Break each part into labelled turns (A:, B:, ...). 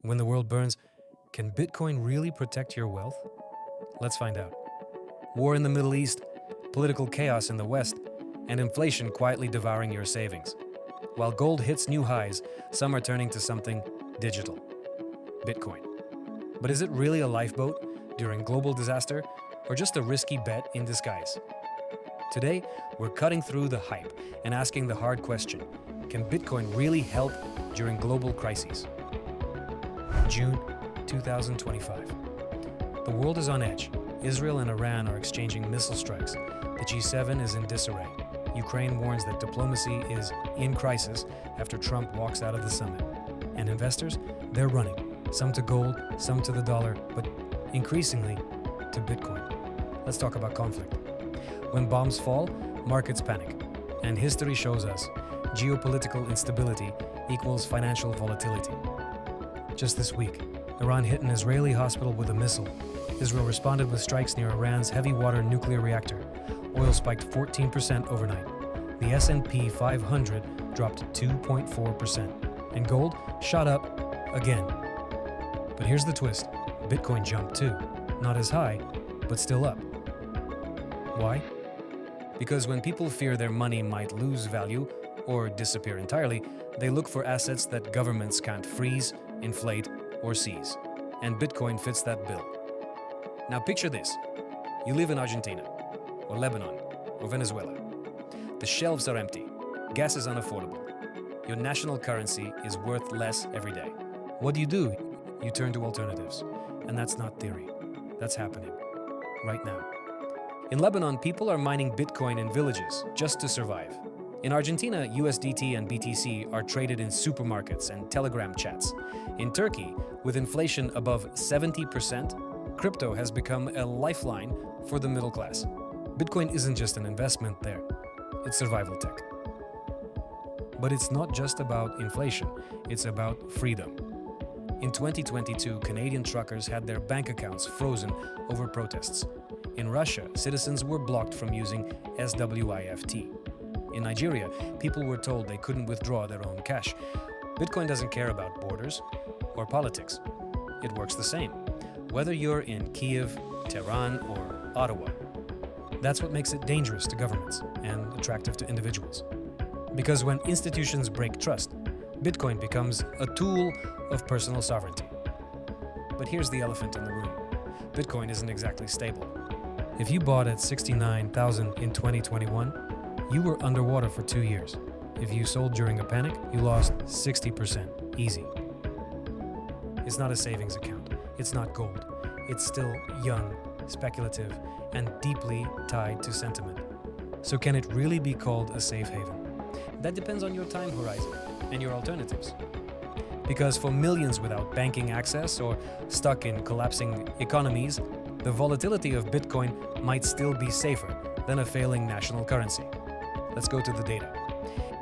A: When the world burns, can Bitcoin really protect your wealth? Let's find out. War in the Middle East, political chaos in the West, and inflation quietly devouring your savings. While gold hits new highs, some are turning to something digital: Bitcoin. But is it really a lifeboat during global disaster, or just a risky bet in disguise? Today, we're cutting through the hype and asking the hard question: can Bitcoin really help during global crises? June 2025. The world is on edge. Israel and Iran are exchanging missile strikes. The G7 is in disarray. Ukraine warns that diplomacy is in crisis after Trump walks out of the summit. And investors, they're running. Some to gold, some to the dollar, but increasingly to Bitcoin. Let's talk about conflict. When bombs fall, markets panic. And history shows us geopolitical instability equals financial volatility. Just this week, Iran hit an Israeli hospital with a missile. Israel responded with strikes near Iran's heavy water nuclear reactor. Oil spiked 14% overnight. The S&P 500 dropped 2.4%. And gold shot up again. But here's the twist. Bitcoin jumped too. Not as high, but still up. Why? Because when people fear their money might lose value or disappear entirely, they look for assets that governments can't freeze, inflate, or seize. And Bitcoin fits that bill. Now picture this. You live in Argentina, or Lebanon, or Venezuela. The shelves are empty. Gas is unaffordable. Your national currency is worth less every day. What do? You turn to alternatives. And that's not theory. That's happening. Right now. In Lebanon, people are mining Bitcoin in villages just to survive. In Argentina, USDT and BTC are traded in supermarkets and Telegram chats. In Turkey, with inflation above 70%, crypto has become a lifeline for the middle class. Bitcoin isn't just an investment there, it's survival tech. But it's not just about inflation, it's about freedom. In 2022, Canadian truckers had their bank accounts frozen over protests. In Russia, citizens were blocked from using SWIFT. In Nigeria, people were told they couldn't withdraw their own cash. Bitcoin doesn't care about borders or politics. It works the same, whether you're in Kiev, Tehran, or Ottawa. That's what makes it dangerous to governments and attractive to individuals. Because when institutions break trust, Bitcoin becomes a tool of personal sovereignty. But here's the elephant in the room. Bitcoin isn't exactly stable. If you bought at 69,000 in 2021, you were underwater for 2 years. If you sold during a panic, you lost 60%, easy. It's not a savings account. It's not gold. It's still young, speculative, and deeply tied to sentiment. So can it really be called a safe haven? That depends on your time horizon and your alternatives. Because for millions without banking access or stuck in collapsing economies, the volatility of Bitcoin might still be safer than a failing national currency. Let's go to the data.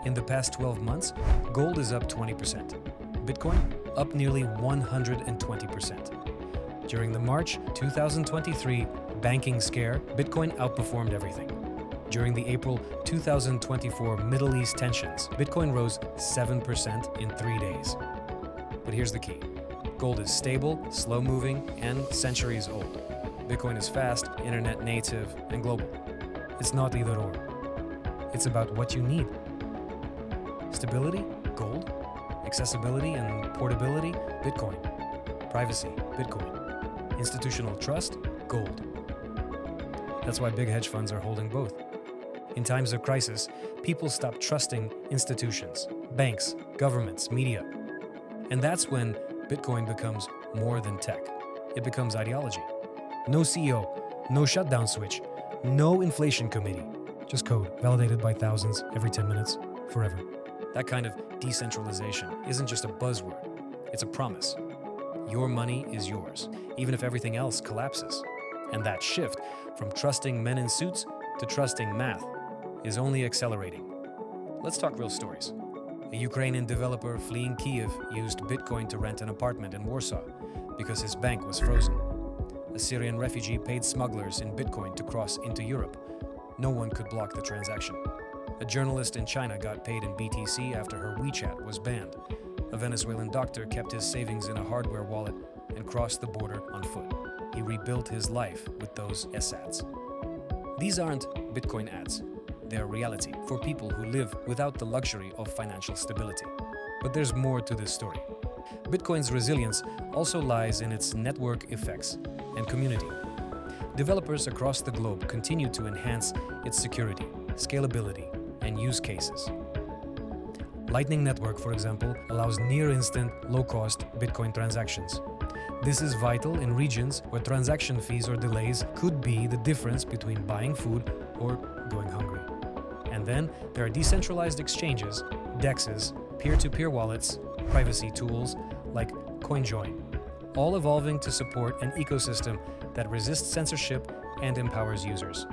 A: In the past 12 months, gold is up 20%. Bitcoin up nearly 120%. During the March 2023 banking scare, Bitcoin outperformed everything. During the April 2024 Middle East tensions, Bitcoin rose 7% in 3 days. But here's the key. Gold is stable, slow-moving, and centuries old. Bitcoin is fast, internet native, and global. It's not either or. It's about what you need. Stability, gold. Accessibility and portability, Bitcoin. Privacy, Bitcoin. Institutional trust, gold. That's why big hedge funds are holding both. In times of crisis, people stop trusting institutions, banks, governments, media. And that's when Bitcoin becomes more than tech. It becomes ideology. No CEO, no shutdown switch, no inflation committee. Just code, validated by thousands every 10 minutes, forever. That kind of decentralization isn't just a buzzword, it's a promise. Your money is yours, even if everything else collapses. And that shift from trusting men in suits to trusting math is only accelerating. Let's talk real stories. A Ukrainian developer fleeing Kiev used Bitcoin to rent an apartment in Warsaw because his bank was frozen. A Syrian refugee paid smugglers in Bitcoin to cross into Europe. No one could block the transaction. A journalist in China got paid in BTC after her WeChat was banned. A Venezuelan doctor kept his savings in a hardware wallet and crossed the border on foot. He rebuilt his life with those assets. These aren't Bitcoin ads. They're reality for people who live without the luxury of financial stability. But there's more to this story. Bitcoin's resilience also lies in its network effects and community. Developers across the globe continue to enhance its security, scalability, and use cases. Lightning Network, for example, allows near-instant, low-cost Bitcoin transactions. This is vital in regions where transaction fees or delays could be the difference between buying food or going hungry. And then there are decentralized exchanges, DEXs, peer-to-peer wallets, privacy tools like CoinJoin, all evolving to support an ecosystem that resists censorship and empowers users.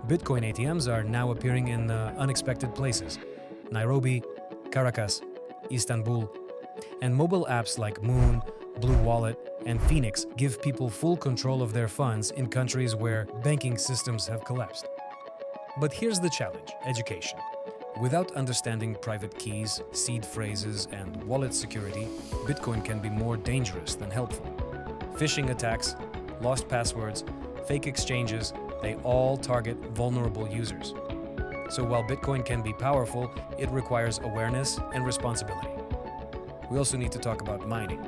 A: Bitcoin ATMs are now appearing in unexpected places: Nairobi, Caracas, Istanbul, and mobile apps like Moon, Blue Wallet, and Phoenix give people full control of their funds in countries where banking systems have collapsed. But here's the challenge: education. Without understanding private keys, seed phrases, and wallet security, Bitcoin can be more dangerous than helpful. Phishing attacks, lost passwords, fake exchanges, they all target vulnerable users. So while Bitcoin can be powerful, it requires awareness and responsibility. We also need to talk about mining.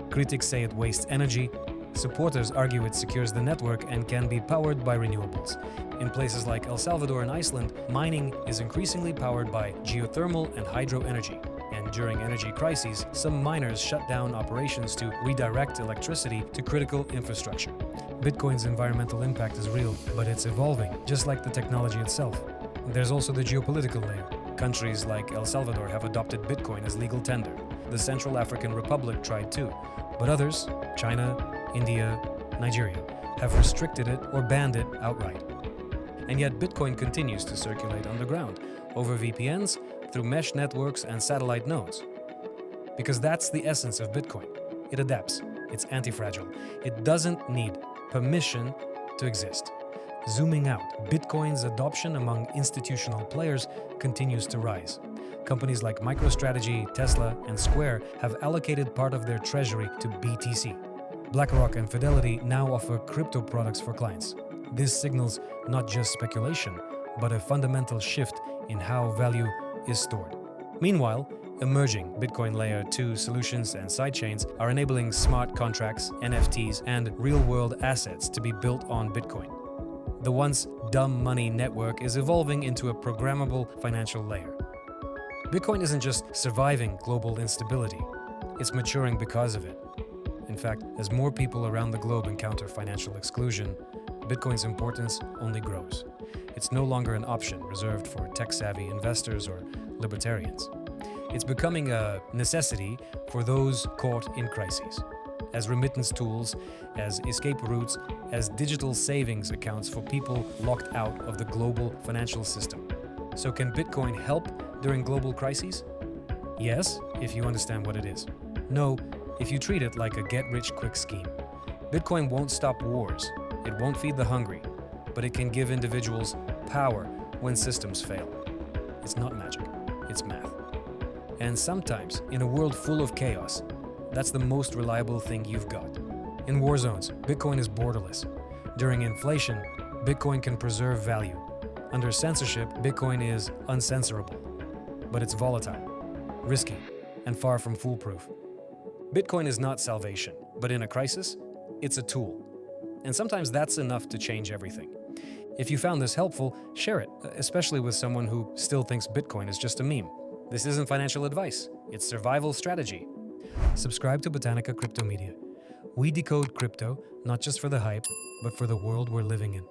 A: Critics say it wastes energy. Supporters argue it secures the network and can be powered by renewables. In places like El Salvador and Iceland, mining is increasingly powered by geothermal and hydro energy. And during energy crises, some miners shut down operations to redirect electricity to critical infrastructure. Bitcoin's environmental impact is real, but it's evolving, just like the technology itself. There's also the geopolitical layer. Countries like El Salvador have adopted Bitcoin as legal tender. The Central African Republic tried too, but others, China, India, Nigeria, have restricted it or banned it outright. And yet Bitcoin continues to circulate underground, over VPNs, through mesh networks and satellite nodes. Because that's the essence of Bitcoin. It adapts, it's anti-fragile, it doesn't need permission to exist. Zooming out, Bitcoin's adoption among institutional players continues to rise. Companies like MicroStrategy, Tesla, and Square have allocated part of their treasury to BTC. BlackRock and Fidelity now offer crypto products for clients. This signals not just speculation, but a fundamental shift in how value is stored. Meanwhile, emerging Bitcoin Layer 2 solutions and sidechains are enabling smart contracts, NFTs, and real-world assets to be built on Bitcoin. The once dumb money network is evolving into a programmable financial layer. Bitcoin isn't just surviving global instability, it's maturing because of it. In fact, as more people around the globe encounter financial exclusion, Bitcoin's importance only grows. It's no longer an option reserved for tech-savvy investors or libertarians. It's becoming a necessity for those caught in crises, as remittance tools, as escape routes, as digital savings accounts for people locked out of the global financial system. So can Bitcoin help during global crises? Yes, if you understand what it is. No, if you treat it like a get-rich-quick scheme. Bitcoin won't stop wars, it won't feed the hungry, but it can give individuals power when systems fail. It's not magic, it's math. And sometimes, in a world full of chaos, that's the most reliable thing you've got. In war zones, Bitcoin is borderless. During inflation, Bitcoin can preserve value. Under censorship, Bitcoin is uncensorable. But it's volatile, risky, and far from foolproof. Bitcoin is not salvation, but in a crisis, it's a tool. And sometimes that's enough to change everything. If you found this helpful, share it, especially with someone who still thinks Bitcoin is just a meme. This isn't financial advice, it's survival strategy. Subscribe to Botanica Crypto Media. We decode crypto, not just for the hype, but for the world we're living in.